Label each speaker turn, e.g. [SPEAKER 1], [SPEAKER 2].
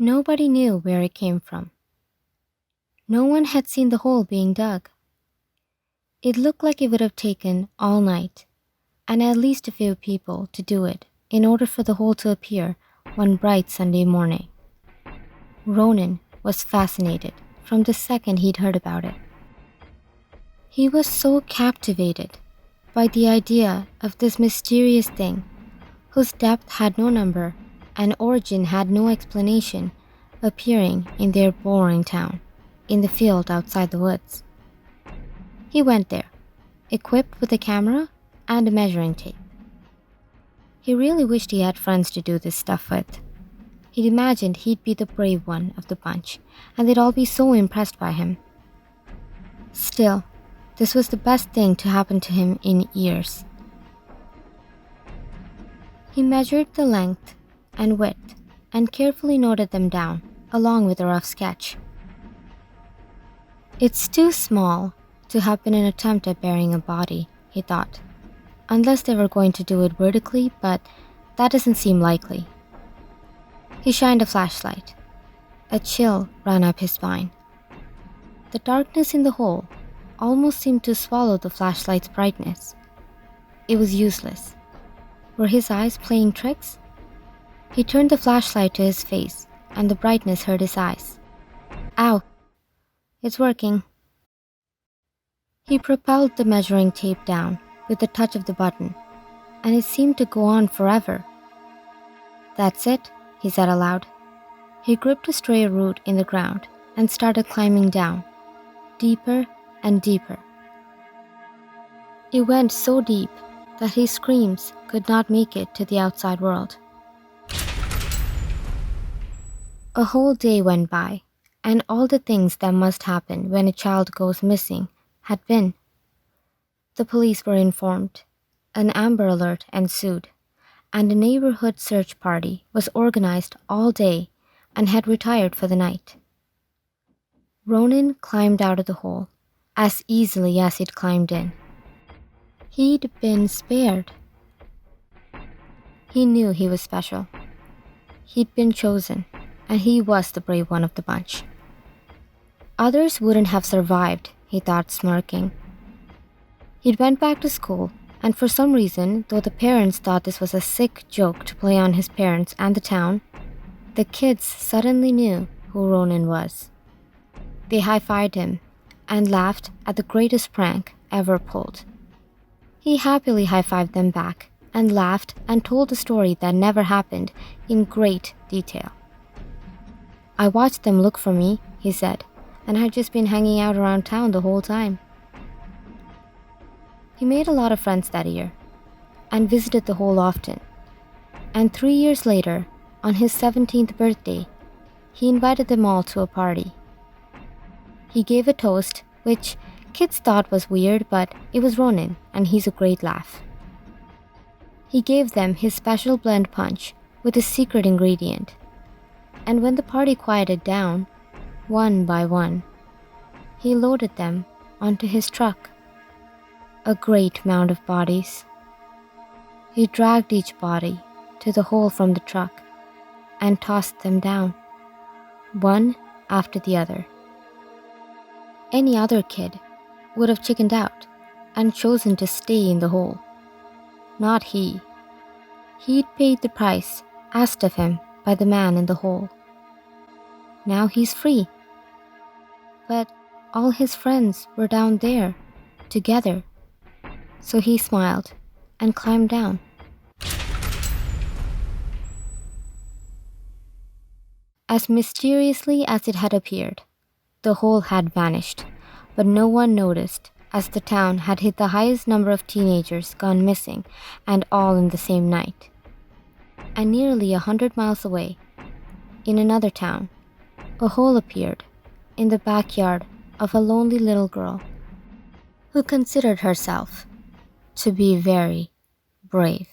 [SPEAKER 1] Nobody knew where it came from. No one had seen the hole being dug. It looked like it would have taken all night, and at least a few people to do it in order for the hole to appear one bright Sunday morning. Ronan was fascinated from the second he'd heard about it. He was so captivated by the idea of this mysterious thing whose depth had no number and origin had no explanation appearing in their boring town, in the field outside the woods. He went there, equipped with a camera and a measuring tape. He really wished he had friends to do this stuff with. He'd imagined he'd be the brave one of the bunch, and they'd all be so impressed by him. Still, this was the best thing to happen to him in years. He measured the length and width and carefully noted them down, along with a rough sketch. It's too small to have been an attempt at burying a body, he thought, unless they were going to do it vertically, but that doesn't seem likely. He shined a flashlight. A chill ran up his spine. The darkness in the hole almost seemed to swallow the flashlight's brightness. It was useless. Were his eyes playing tricks? He turned the flashlight to his face, and the brightness hurt his eyes. Ow! It's working. He propelled the measuring tape down with the touch of the button, and it seemed to go on forever. That's it, he said aloud. He gripped a stray root in the ground and started climbing down, deeper and deeper. It went so deep that his screams could not make it to the outside world. A whole day went by, and all the things that must happen when a child goes missing had been. The police were informed, an Amber Alert ensued, and a neighborhood search party was organized all day and had retired for the night. Ronan climbed out of the hole as easily as he'd climbed in. He'd been spared. He knew he was special. He'd been chosen, and he was the brave one of the bunch. Others wouldn't have survived, he thought, smirking. He'd went back to school, and for some reason, though the parents thought this was a sick joke to play on his parents and the town, the kids suddenly knew who Ronan was. They high-fived him and laughed at the greatest prank ever pulled. He happily high-fived them back and laughed and told a story that never happened in great detail. I watched them look for me, he said, and had just been hanging out around town the whole time. He made a lot of friends that year and visited the hole often. And 3 years later, on his 17th birthday, he invited them all to a party. He gave a toast, which kids thought was weird, but it was Ronan, and he's a great laugh. He gave them his special blend punch with a secret ingredient. And when the party quieted down, one by one, he loaded them onto his truck. A great mound of bodies. He dragged each body to the hole from the truck and tossed them down, one after the other. Any other kid would have chickened out and chosen to stay in the hole. Not he. He'd paid the price asked of him by the man in the hole. Now he's free. But all his friends were down there, together. So he smiled and climbed down. As mysteriously as it had appeared, the hole had vanished, but no one noticed as the town had hit the highest number of teenagers gone missing, and all in the same night. And nearly 100 miles away, in another town, a hole appeared in the backyard of a lonely little girl who considered herself to be very brave.